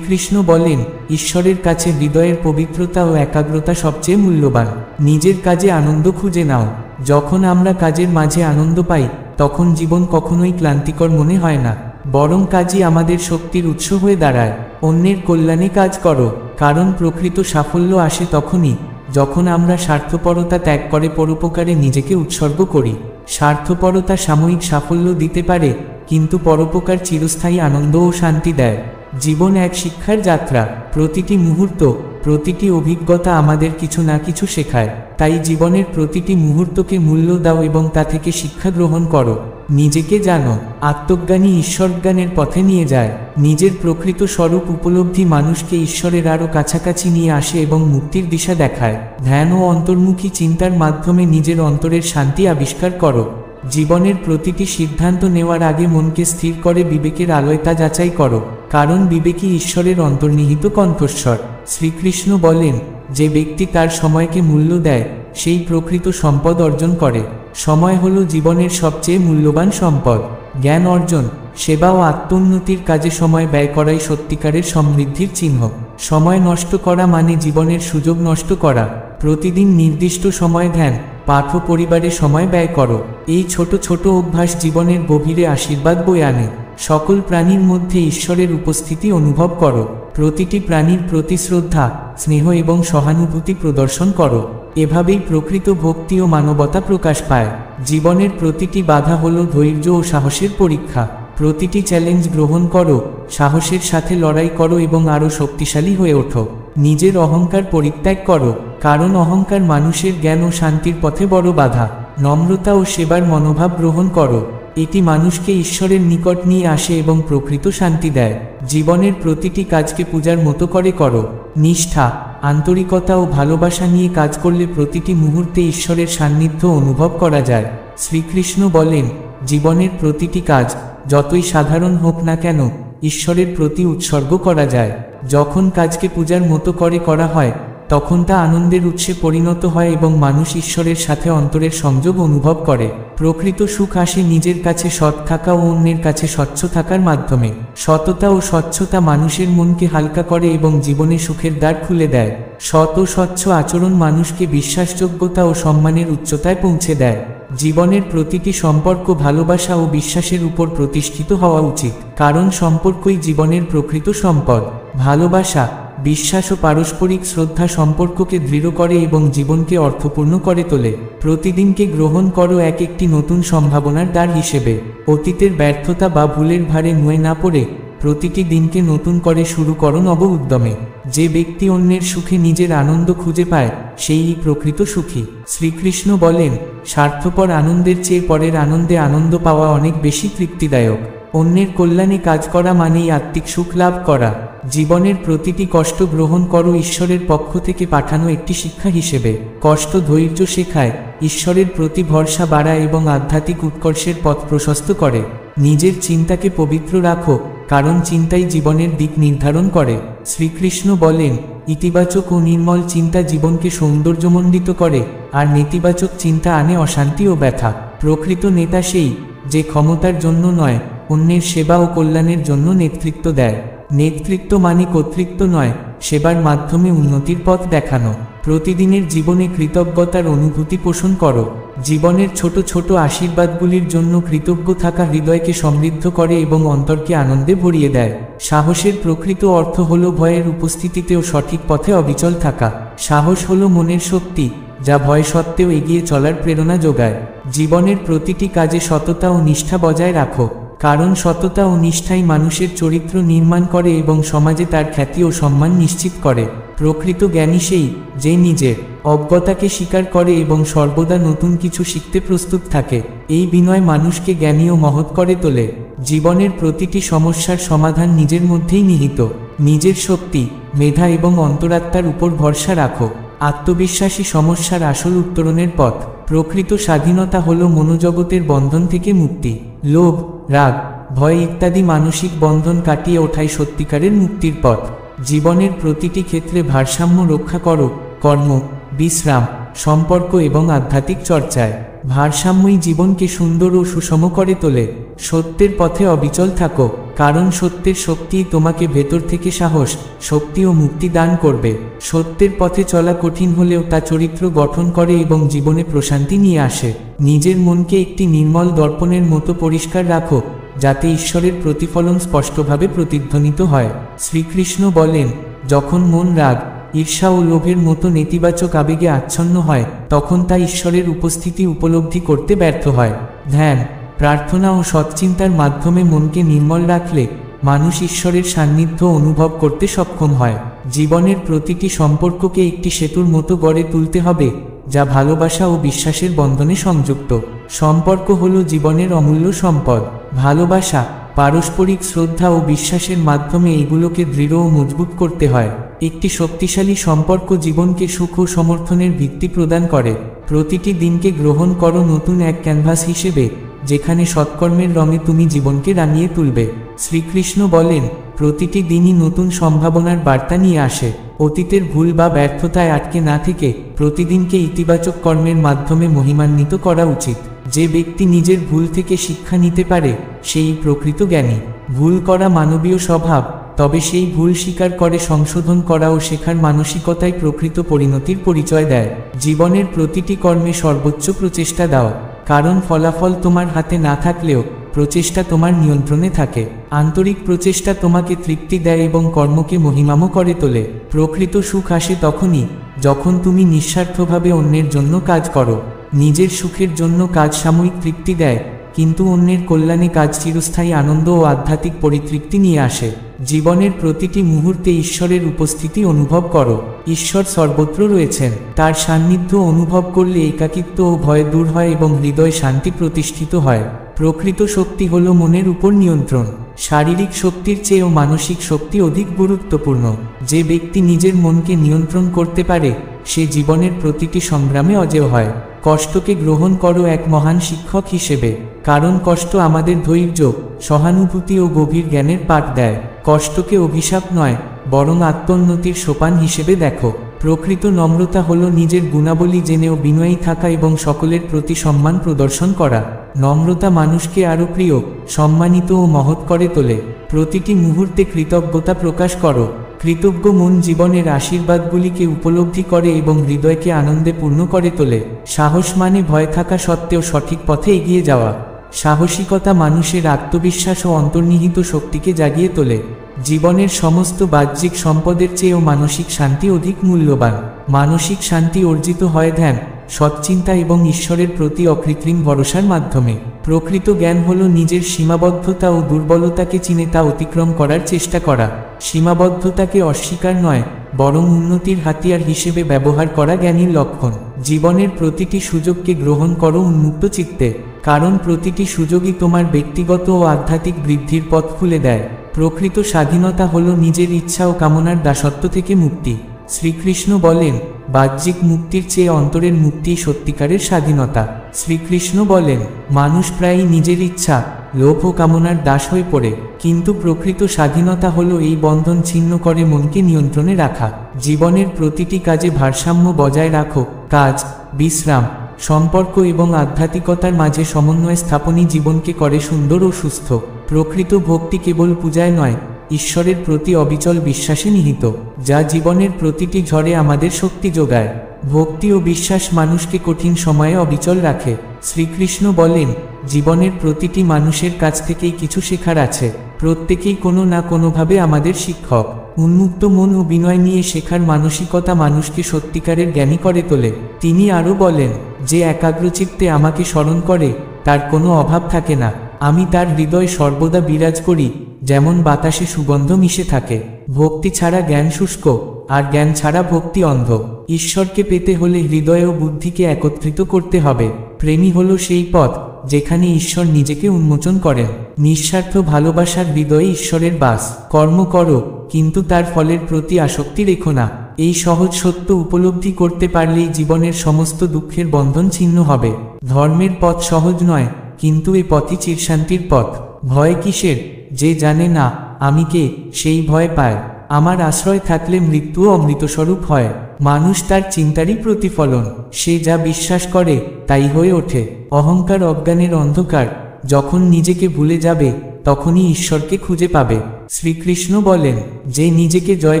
কৃষ্ণ বলেন, ঈশ্বরের কাছে হৃদয়ের পবিত্রতা ও একাগ্রতা সবচেয়ে মূল্যবান। নিজের কাজে আনন্দ খুঁজে নাও। যখন আমরা কাজের মাঝে আনন্দ পাই তখন জীবন কখনোই ক্লান্তিকর মনে হয় না, বরং কাজই আমাদের শক্তির উৎস হয়ে দাঁড়ায়। অন্যের কল্যাণে কাজ করো, কারণ প্রকৃত সাফল্য আসে তখনই যখন আমরা স্বার্থপরতা ত্যাগ করে পরোপকারে নিজেকে উৎসর্গ করি। স্বার্থপরতা সাময়িক সাফল্য দিতে পারে, কিন্তু পরোপকার চিরস্থায়ী আনন্দ ও শান্তি দেয়। জীবন এক শিক্ষার যাত্রা। প্রতিটি মুহূর্ত, প্রতিটি অভিজ্ঞতা আমাদের কিছু না কিছু শেখায়। তাই জীবনের প্রতিটি মুহূর্তকে মূল্য দাও এবং তা থেকে শিক্ষা গ্রহণ করো। নিজেকে জানো। আত্মজ্ঞানী ঈশ্বরজ্ঞানের পথে নিয়ে যায়। নিজের প্রকৃত স্বরূপ উপলব্ধি মানুষকে ঈশ্বরের আরও কাছাকাছি নিয়ে আসে এবং মুক্তির দিশা দেখায়। ধ্যান ও অন্তর্মুখী চিন্তার মাধ্যমে নিজের অন্তরের শান্তি আবিষ্কার করো। জীবনের প্রতিটি সিদ্ধান্ত নেওয়ার আগে মনকে স্থির করে বিবেকের আলোয় তা যাচাই করো, কারণ বিবেকই ঈশ্বরের অন্তর্নিহিত কণ্ঠস্বর। শ্রীকৃষ্ণ বলেন, যে ব্যক্তি তার সময়কে মূল্য দেয় সেই প্রকৃত সম্পদ অর্জন করে। সময় হলো জীবনের সবচেয়ে মূল্যবান সম্পদ। জ্ঞান অর্জন, সেবা ও আত্মোন্নতির কাজে সময় ব্যয় করাই সত্যিকারের সমৃদ্ধির চিহ্ন। সময় নষ্ট করা মানে জীবনের সুযোগ নষ্ট করা। প্রতিদিন নির্দিষ্ট সময় ধ্যান, পাঠ ও পরিবারে সময় ব্যয় করো। এই ছোট ছোট অভ্যাস জীবনের গভীরে আশীর্বাদ বয়ে আনে। সকল প্রাণীর মধ্যে ঈশ্বরের উপস্থিতি অনুভব করো। প্রতিটি প্রাণীর প্রতি শ্রদ্ধা, স্নেহ এবং সহানুভূতি প্রদর্শন করো। এভাবেই প্রকৃত ভক্তি ও মানবতা প্রকাশ পায়। জীবনের প্রতিটি বাধা হলো ধৈর্য ও সাহসের পরীক্ষা। প্রতিটি চ্যালেঞ্জ গ্রহণ করো, সাহসের সাথে লড়াই করো এবং আরও শক্তিশালী হয়ে ওঠো। নিজের অহংকার পরিত্যাগ করো, কারণ অহংকার মানুষের জ্ঞান ও শান্তির পথে বড় বাধা। নম্রতা ও সেবার মনোভাব গ্রহণ করো, এটি মানুষকে ঈশ্বরের নিকট নিয়ে আসে এবং প্রকৃত শান্তি দেয়। জীবনের প্রতিটি কাজকে পূজার মতো করে করো। নিষ্ঠা, আন্তরিকতা ও ভালোবাসা নিয়ে কাজ করলে প্রতিটি মুহূর্তে ঈশ্বরের সান্নিধ্য অনুভব করা যায়। শ্রীকৃষ্ণ বলেন, জীবনের প্রতিটি কাজ যতই সাধারণ হোক না কেন ঈশ্বরের প্রতি উৎসর্গ করা যায়। যখন কাজকে পূজার মতো করে করা হয় তখন তা আনন্দের উৎসে পরিণত হয় এবং মানুষ ঈশ্বরের সাথে অন্তরের সংযোগ অনুভব করে। প্রকৃত সুখ আসে নিজের কাছে সৎ থাকা ও অন্যের কাছে স্বচ্ছ থাকার মাধ্যমে। সততা ও স্বচ্ছতা মানুষের মনকে হালকা করে এবং জীবনে সুখের দ্বার খুলে দেয়। সৎ ও স্বচ্ছ আচরণ মানুষকে বিশ্বাসযোগ্যতা ও সম্মানের উচ্চতায় পৌঁছে দেয়। জীবনের প্রতিটি সম্পর্ক ভালোবাসা ও বিশ্বাসের উপর প্রতিষ্ঠিত হওয়া উচিত, কারণ সম্পর্কই জীবনের প্রকৃত সম্পদ। ভালোবাসা, বিশ্বাস ও পারস্পরিক শ্রদ্ধা সম্পর্ককে দৃঢ় করে এবং জীবনকে অর্থপূর্ণ করে তোলে। প্রতিদিনকে গ্রহণ করো এক একটি নতুন সম্ভাবনার দ্বার হিসেবে। অতীতের ব্যর্থতা বা ভুলের ভারে নুয়ে না পড়ে প্রতিটি দিনকে নতুন করে শুরু করো নব উদ্যমে। যে ব্যক্তি অন্যের সুখে নিজের আনন্দ খুঁজে পায় সেই প্রকৃত সুখী। শ্রীকৃষ্ণ বলেন, স্বার্থপর আনন্দের চেয়ে পরের আনন্দে আনন্দ পাওয়া অনেক বেশি তৃপ্তিদায়ক। অন্যের কল্যাণে কাজ করা মানেই আত্মিক সুখ লাভ করা। জীবনের প্রতিটি কষ্ট গ্রহণ করো ঈশ্বরের পক্ষ থেকে পাঠানো একটি শিক্ষা হিসেবে। কষ্ট ধৈর্য শেখায়, ঈশ্বরের প্রতি ভরসা বাড়ায় এবং আধ্যাত্মিক উৎকর্ষের পথ প্রশস্ত করে। নিজের চিন্তাকে পবিত্র রাখো, কারণ চিন্তাই জীবনের দিক নির্ধারণ করে। শ্রীকৃষ্ণ বলেন, ইতিবাচক ও নির্মল চিন্তা জীবনকে সৌন্দর্যমণ্ডিত করে, আর নেতিবাচক চিন্তা আনে অশান্তি ও ব্যথা। প্রকৃত নেতা সেই যে ক্ষমতার জন্য নয়, অন্যের সেবা ও কল্যাণের জন্য নেতৃত্ব দেয়। নেতৃত্ব মানে কর্তৃত্ব নয়, সেবার মাধ্যমে উন্নতির পথ দেখানো। প্রতিদিনের জীবনে কৃতজ্ঞতার অনুভূতি পোষণ করো। জীবনের ছোট ছোট আশীর্বাদগুলির জন্য কৃতজ্ঞ থাকা হৃদয়কে সমৃদ্ধ করে এবং অন্তরকে আনন্দে ভরিয়ে দেয়। সাহসের প্রকৃত অর্থ হল ভয়ের উপস্থিতিতেও সঠিক পথে অবিচল থাকা। সাহস হল মনের শক্তি, যা ভয় সত্ত্বেও এগিয়ে চলার প্রেরণা যোগায়। জীবনের প্রতিটি কাজে সততা ও নিষ্ঠা বজায় রাখো, কারণ সততা ও নিষ্ঠাই মানুষের চরিত্র নির্মাণ করে এবং সমাজে তার খ্যাতি ও সম্মান নিশ্চিত করে। প্রকৃত জ্ঞানী সেই যে নিজের অজ্ঞতাকে স্বীকার করে এবং সর্বদা নতুন কিছু শিখতে প্রস্তুত থাকে। এই বিনয় মানুষকে জ্ঞানী ও মহৎ করে তোলে। জীবনের প্রতিটি সমস্যার সমাধান নিজের মধ্যেই নিহিত। নিজের শক্তি, মেধা এবং অন্তরাত্মার উপর ভরসা রাখো। আত্মবিশ্বাসী সমস্যার আসল উত্তরণের পথ। প্রকৃত স্বাধীনতা হল মনোজগতের বন্ধন থেকে মুক্তি। লোভ, রাগ, ভয় ইত্যাদি মানসিক বন্ধন কাটিয়ে ওঠাই সত্যিকারের মুক্তির পথ। জীবনের প্রতিটি ক্ষেত্রে ভারসাম্য রক্ষা করো, কর্ম, বিশ্রাম, সম্পর্ক এবং আধ্যাত্মিক চর্চায়। ভারসাম্যই জীবনকে সুন্দর ও সুষম করে তোলে। সত্যের পথে অবিচল থাকো, কারণ সত্যের শক্তিই তোমাকে ভেতর থেকে সাহস, শক্তি ও মুক্তি দান করবে। সত্যের পথে চলা কঠিন হলেও তা চরিত্র গঠন করে এবং জীবনে প্রশান্তি নিয়ে আসে। নিজের মনকে একটি নির্মল দর্পণের মতো পরিষ্কার রাখো, যাতে ঈশ্বরের প্রতিফলন স্পষ্টভাবে প্রতিধ্বনিত হয়। শ্রীকৃষ্ণ বলেন, যখন মন রাগ, ঈর্ষা ও লোভের মতো নেতিবাচক আবেগে আচ্ছন্ন হয় তখন তা ঈশ্বরের উপস্থিতি উপলব্ধি করতে ব্যর্থ হয়। ধ্যান, প্রার্থনা ও সৎচিন্তার মাধ্যমে মনকে নির্মল রাখলে মানুষ ঈশ্বরের সান্নিধ্য অনুভব করতে সক্ষম হয়। জীবনের প্রতিটি সম্পর্ককে একটি সেতুর মতো গড়ে তুলতে হবে, যা ভালোবাসা ও বিশ্বাসের বন্ধনে সংযুক্ত। সম্পর্ক হল জীবনের অমূল্য সম্পদ। ভালোবাসা, পারস্পরিক শ্রদ্ধা ও বিশ্বাসের মাধ্যমে এগুলোকে দৃঢ় ও মজবুত করতে হয়। একটি শক্তিশালী সম্পর্ক জীবনকে সুখ ও সমর্থনের ভিত্তি প্রদান করে। প্রতিটি দিনকে গ্রহণ করো নতুন এক ক্যানভাস হিসেবে, যেখানে সৎকর্মের রঙে তুমি জীবনকে রাঙিয়ে তুলবে। শ্রীকৃষ্ণ বলেন, প্রতিটি দিনই নতুন সম্ভাবনার বার্তা নিয়ে আসে। অতীতের ভুল বা ব্যর্থতায় আটকে না থেকে প্রতিদিনকে ইতিবাচক কর্মের মাধ্যমে মহিমান্বিত করা উচিত। যে ব্যক্তি নিজের ভুল থেকে শিক্ষা নিতে পারে সেই প্রকৃত জ্ঞানী। ভুল করা মানবীয় স্বভাব, তবে সেই ভুল স্বীকার করে সংশোধন করা ও শেখার মানসিকতাই প্রকৃত পরিণতির পরিচয় দেয়। জীবনের প্রতিটি কর্মে সর্বোচ্চ প্রচেষ্টা দাও, কারণ ফলাফল তোমার হাতে না থাকলেও প্রচেষ্টা তোমার নিয়ন্ত্রণে থাকে। আন্তরিক প্রচেষ্টা তোমাকে তৃপ্তি দেয় এবং কর্মকে মহিমাম করে তোলে। প্রকৃত সুখ আসে তখনই যখন তুমি নিঃস্বার্থভাবে অন্যের জন্য কাজ করো। নিজের সুখের জন্য কাজ সাময়িক তৃপ্তি দেয়, কিন্তু অন্যের কল্যাণে কাজ চিরস্থায়ী আনন্দ ও আধ্যাত্মিক পরিতৃপ্তি নিয়ে আসে। জীবনের প্রতিটি মুহূর্তে ঈশ্বরের উপস্থিতি অনুভব করো। ঈশ্বর সর্বত্র রয়েছেন, তার সান্নিধ্য অনুভব করলে একাকিত্ব ও ভয় দূর হয় এবং হৃদয়ে শান্তি প্রতিষ্ঠিত হয়। প্রকৃত শক্তি হল মনের উপর নিয়ন্ত্রণ। শারীরিক শক্তির চেয়েও মানসিক শক্তি অধিক গুরুত্বপূর্ণ। যে ব্যক্তি নিজের মনকে নিয়ন্ত্রণ করতে পারে সে জীবনের প্রতিটি সংগ্রামে অজেয় হয়। কষ্টকে গ্রহণ করো এক মহান শিক্ষক হিসেবে, কারণ কষ্ট আমাদের ধৈর্য, সহানুভূতি ও গভীর জ্ঞানের পাঠ দেয়। কষ্টকে অভিশাপ নয়, বরং আত্মোন্নতির সোপান হিসেবে দেখো। প্রকৃত নম্রতা হল নিজের গুণাবলী জেনেও বিনয়ী থাকা এবং সকলের প্রতি সম্মান প্রদর্শন করা। নম্রতা মানুষকে আরও প্রিয়, সম্মানিত ও মহৎ করে তোলে। প্রতিটি মুহূর্তে কৃতজ্ঞতা প্রকাশ করো। কৃতজ্ঞ মন জীবনের আশীর্বাদগুলিকে উপলব্ধি করে এবং হৃদয়কে আনন্দে পূর্ণ করে তোলে। সাহস মানে ভয় থাকা সত্ত্বেও সঠিক পথে এগিয়ে যাওয়া। সাহসিকতা মানুষের আত্মবিশ্বাস ও অন্তর্নিহিত শক্তিকে জাগিয়ে তোলে। জীবনের সমস্ত বাহ্যিক সম্পদের চেয়েও মানসিক শান্তি অধিক মূল্যবান। মানসিক শান্তি অর্জিত হয় ধ্যান, সৎচিন্তা এবং ঈশ্বরের প্রতি অকৃত্রিম ভরসার মাধ্যমে। প্রকৃত জ্ঞান হল নিজের সীমাবদ্ধতা ও দুর্বলতাকে চিনে তা অতিক্রম করার চেষ্টা করা। সীমাবদ্ধতাকে অস্বীকার নয়, বরং উন্নতির হাতিয়ার হিসেবে ব্যবহার করা জ্ঞানীর লক্ষণ। জীবনের প্রতিটি সুযোগকে গ্রহণ করো উন্মুক্ত চিত্তে, কারণ প্রতিটি সুযোগই তোমার ব্যক্তিগত ও আধ্যাত্মিক বৃদ্ধির পথ খুলে দেয়। প্রকৃত স্বাধীনতা হল নিজের ইচ্ছা ও কামনার দাসত্ব থেকে মুক্তি। শ্রীকৃষ্ণ বলেন, বাহ্যিক মুক্তির চেয়ে অন্তরের মুক্তি সত্যিকারের স্বাধীনতা। শ্রীকৃষ্ণ বলেন, মানুষ প্রায়ই নিজের ইচ্ছা, লোভ ও কামনার দাস হয়ে পড়ে, কিন্তু প্রকৃত স্বাধীনতা হলো এই বন্ধন ছিন্ন করে মনকে নিয়ন্ত্রণে রাখা। জীবনের প্রতিটি কাজে ভারসাম্য বজায় রাখো। কাজ, বিশ্রাম, সম্পর্ক এবং আধ্যাত্মিকতার মাঝে সমন্বয় স্থাপনই জীবনকে করে সুন্দর ও সুস্থ। প্রকৃত ভক্তি কেবল পূজায় নয়, ঈশ্বরের প্রতি অবিচল বিশ্বাসে নিহিত, যা জীবনের প্রতিটি ঝড়ে আমাদের শক্তি যোগায়। ভক্তি ও বিশ্বাস মানুষকে কঠিন সময়ে অবিচল রাখে। শ্রীকৃষ্ণ বলেন, জীবনের প্রতিটি মানুষের কাছ থেকেই কিছু শেখার আছে। প্রত্যেকেই কোনো না কোনোভাবে আমাদের শিক্ষক। উন্মুক্ত মন ও বিনয় নিয়ে শেখার মানসিকতা মানুষকে সত্যিকারের জ্ঞানী করে তোলে। তিনি আরও বলেন, যে একাগ্রচিত্তে আমাকে স্মরণ করে তার কোনো অভাব থাকে না। আমি তার হৃদয় সর্বদা বিরাজ করি, যেমন বাতাসে সুগন্ধ মিশে থাকে। ভক্তি ছাড়া জ্ঞান শুষ্ক, আর জ্ঞান ছাড়া ভক্তি অন্ধ। ঈশ্বরকে পেতে হলে হৃদয় ও বুদ্ধিকে একত্রিত করতে হবে। প্রেমই হলো সেই পথ যেখানে ঈশ্বর নিজেকে উন্মোচন করেন। নিঃস্বার্থ ভালোবাসার হৃদয়ে ঈশ্বরের বাস। কর্ম করো, কিন্তু তার ফলের প্রতি আসক্তি রেখো না। এই সহজ সত্য উপলব্ধি করতে পারলেই জীবনের সমস্ত দুঃখের বন্ধন ছিন্ন হবে। ধর্মের পথ সহজ নয়, কিন্তু এই পথই চিরশান্তির পথ। ভয় কিসের? যে জানে না আমি কে, সেই ভয় পায়। আমার আশ্রয় থাকলে মৃত্যু অমৃতস্বরূপ হয়। মানুষ তার চিন্তারই প্রতিফলন। সে যা বিশ্বাস করে তাই হয়ে ওঠে। অহংকার অজ্ঞানের অন্ধকার। যখন নিজেকে ভুলে যাবে তখনই ঈশ্বরকে খুঁজে পাবে। শ্রীকৃষ্ণ বলেন, যে নিজেকে জয়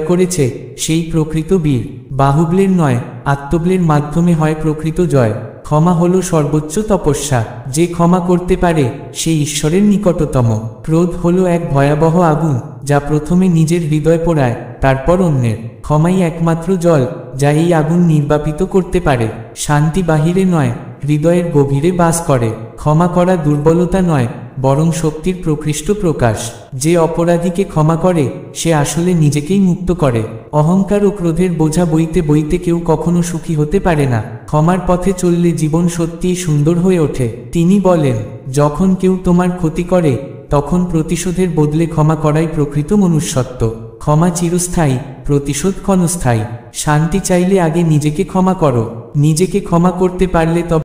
করেছে সেই প্রকৃত বীর। বাহুবলের নয়, আত্মবলের মাধ্যমে হয় প্রকৃত জয়। ক্ষমা হলো সর্বোচ্চ তপস্যা। যে ক্ষমা করতে পারে সে ঈশ্বরের নিকটতম। ক্রোধ হলো এক ভয়াবহ আগুন, যা প্রথমে নিজের হৃদয় পোড়ায়, তারপর অন্যের। ক্ষমাই একমাত্র জল যা এই আগুন নির্বাপিত করতে পারে। শান্তি বাহিরে নয়, হৃদয়ের গভীরে বাস করে। ক্ষমা করা দুর্বলতা নয়, বরং শক্তির প্রকৃষ্ট প্রকাশ। যে অপরাধীকে ক্ষমা করে সে আসলে নিজেকেই মুক্ত করে। অহংকার ও ক্রোধের বোঝা বইতে বইতে কেউ কখনো সুখী হতে পারে না। ক্ষমার পথে চললে জীবন সত্যিই সুন্দর হয়ে ওঠে। তিনি বলেন, যখন কেউ তোমার ক্ষতি করে তখন প্রতিশোধের বদলে ক্ষমা করাই প্রকৃত মনুষ্যত্ব। ক্ষমা চিরস্থায়ী, প্রতিশোধ ক্ষণস্থায়ী। শান্তি চাইলে আগে নিজেকে ক্ষমা করো। নিজেকে ক্ষমা করতে পারলে তবে